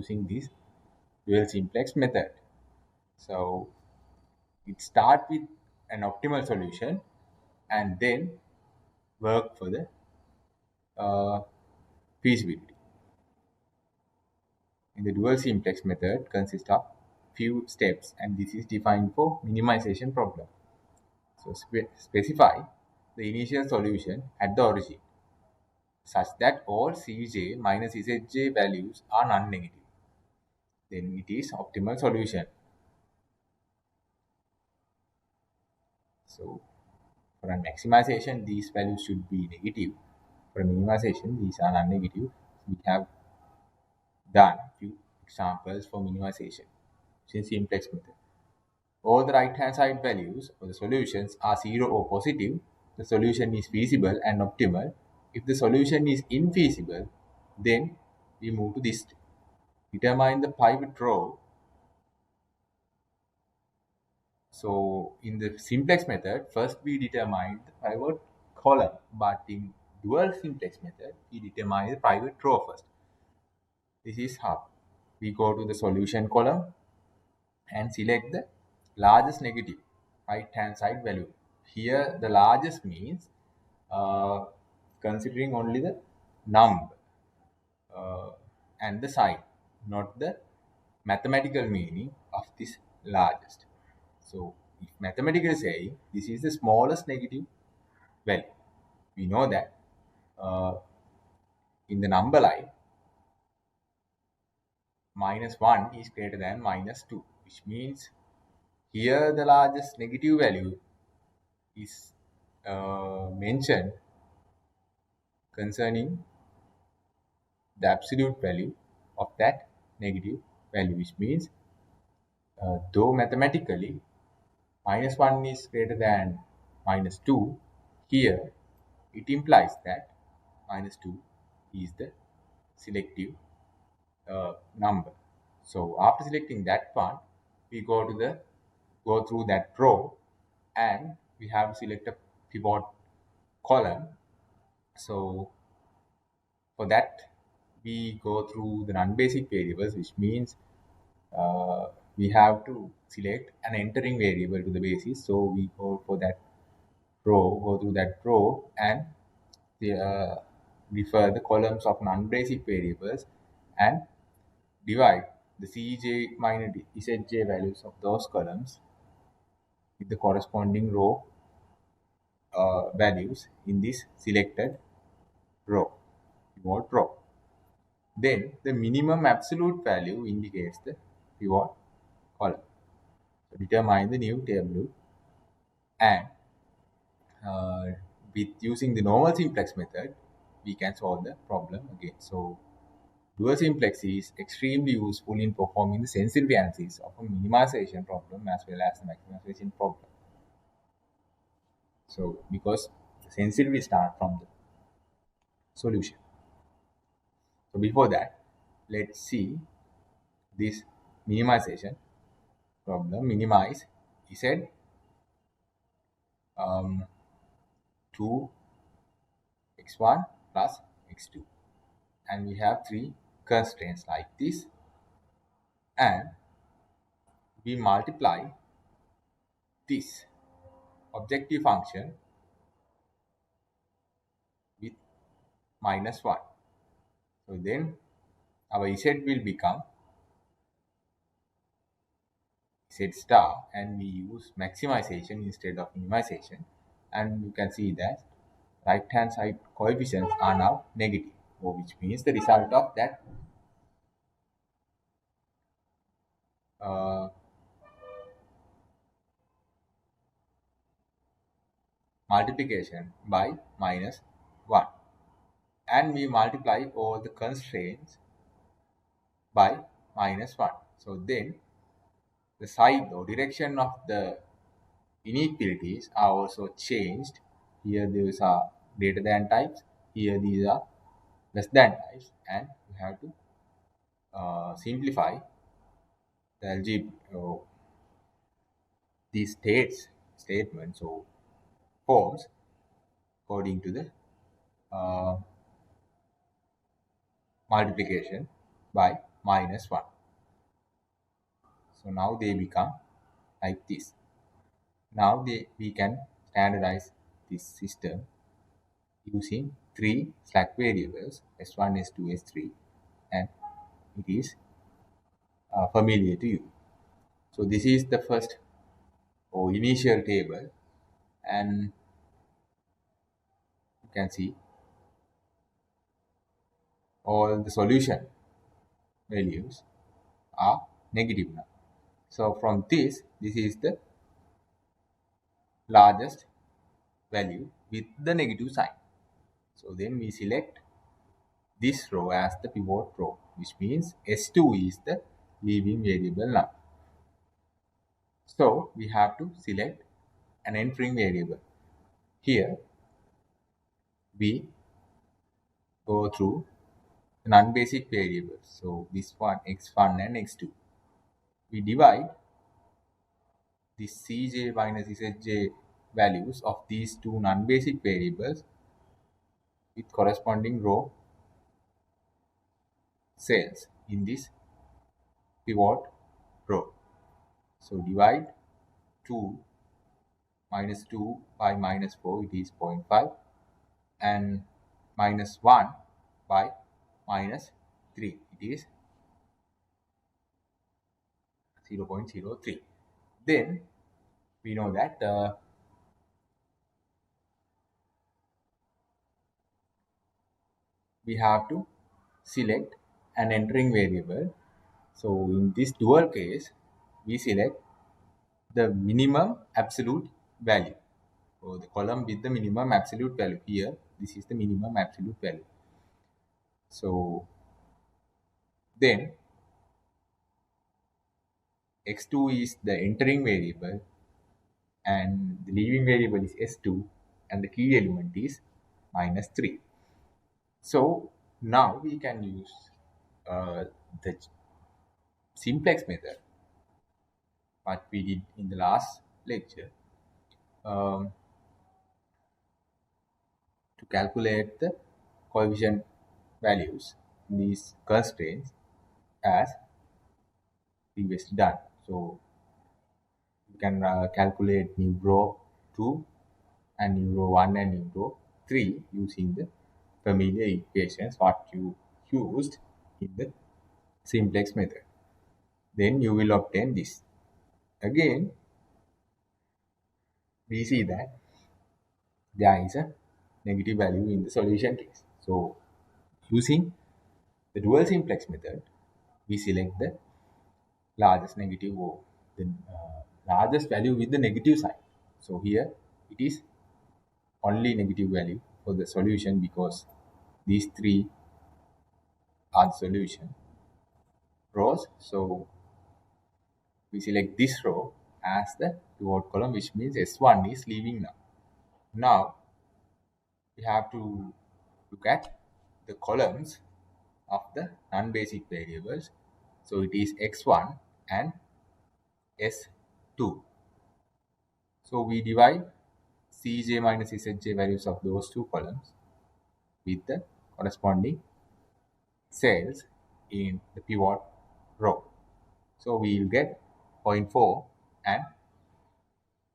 using this dual simplex method. So it start with an optimal solution and then work for the feasibility. In the dual simplex method consists of few steps, and this is defined for minimization problem. So specify the initial solution at the origin such that all Cj minus Zj values are non-negative. Then it is optimal solution. So for a maximization, these values should be negative. For a minimization, these are non-negative. We have done few examples for minimization using simplex method. All the right-hand side values of the solutions are 0 or positive. The solution is feasible and optimal. If the solution is infeasible, then we move to this. Determine the pivot row. So in the simplex method, first we determine the pivot column, but in dual simplex method, we determine the pivot row first. This is how we go to the solution column and select the largest negative right hand side value. Here the largest means considering only the number and the sign, not the mathematical meaning of this largest. So if mathematically say this is the smallest negative value, we know that uh, in the number line -1 is greater than -2, which means here the largest negative value is mentioned concerning the absolute value of that negative value, which means though mathematically -1 is greater than -2, here it implies that -2 is the selective number. So after selecting that one, we go through that row and we have to select a pivot column. So for that, we go through the non-basic variables, which means we have to select an entering variable to the basis. So we go for that row, go through that row and refer the columns of non-basic variables and divide the Cj minus Zj values of those columns with the corresponding row values in this selected row, pivot row. Then the minimum absolute value indicates the pivot column. So determine the new table and with using the normal simplex method, we can solve the problem again. So dual simplex is extremely useful in performing the sensitivity analysis of a minimization problem as well as the maximization problem. So because the sensitivity start from the solution. So before that, let's see this minimization problem. Minimize Z 2x1 plus x2, and we have three constraints like this, and we multiply this objective function with -1. So then our Z will become Z star, and we use maximization instead of minimization, and you can see that right hand side coefficients are now negative, which means the result of that uh, multiplication by -1, and we multiply all the constraints by -1. So then the side or direction of the inequalities are also changed. Here these are greater than types, here these are less than types, and you have to simplify the algebra these statements or forms according to the uh, multiplication by minus 1. So now they become like this. Now we can standardize this system using three slack variables s1, s2, s3, and it is familiar to you. So this is the first or initial table, and you can see all the solution values are negative now. So from this is the largest value with the negative sign. So then we select this row as the pivot row, which means S2 is the leaving variable now. So we have to select an entering variable. Here we go through the non-basic variables. So this one, x1 and x2. We divide the Cj minus Zj values of these two non-basic variables with corresponding row cells in this pivot row. So divide 2 minus 2 by minus 4, it is 0.5, and minus 1 by minus 3, it is 0.03. Then we know that we have to select an entering variable. So in this dual case, we select the minimum absolute value. So the column with the minimum absolute value. Here, this is the minimum absolute value. So then x2 is the entering variable and the leaving variable is s2 and the key element is minus 3. So now we can use the simplex method what we did in the last lecture um, to calculate the coefficient values in these constraints as previously done. So you can calculate new row 2 and new row 1 and new row 3 using the familiar equations what you used in the simplex method. Then you will obtain this. Again, we see that there is a negative value in the solution case. So using the dual simplex method, we select the largest negative or the largest value with the negative sign. So here it is only negative value for the solution because these three are the solution rows. So we select this row as the pivot column, which means S1 is leaving now. Now we have to look at the columns of the non-basic variables. So it is x1 and s2. So we divide Cj minus Zj values of those two columns with the corresponding cells in the pivot row. So we will get 0.4 and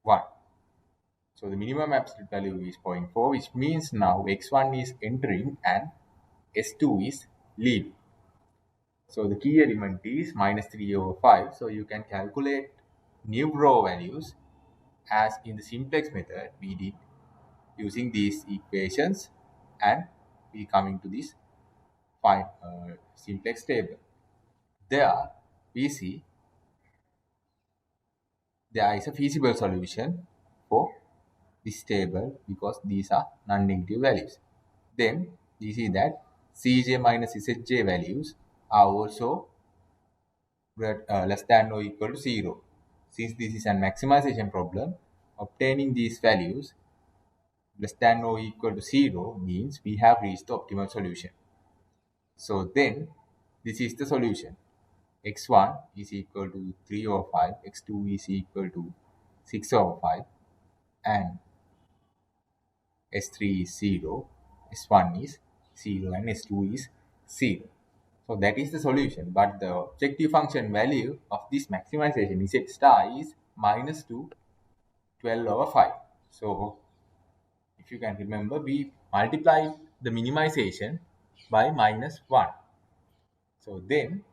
1. So the minimum absolute value is 0.4, which means now x1 is entering and s2 is leaving. So the key element is minus 3 over 5. So you can calculate new row values as in the simplex method we did using these equations, and we coming to this simplex table. There we see there is a feasible solution for this table because these are non-negative values. Then we see that Cj minus Zj values are also less than or equal to 0. Since this is a maximization problem, obtaining these values less than or equal to 0 means we have reached the optimal solution. So then this is the solution. x1 is equal to 3 over 5, x2 is equal to 6 over 5, and s3 is 0, s1 is 0, and s2 is 0. So that is the solution. But the objective function value of this maximization Z star is minus 2 12 over 5. So if you can remember, we multiplied the minimization by minus 1. So then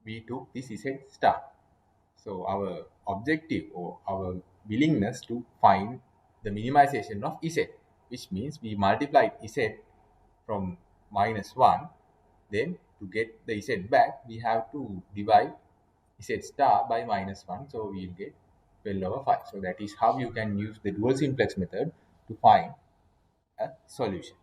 we took this Z star. So our objective or our willingness to find the minimization of Z, which means we multiplied Z from minus 1. Then to get the Z back, we have to divide Z star by minus 1. So we will get 12 over 5. So that is how you can use the dual simplex method to find a solution.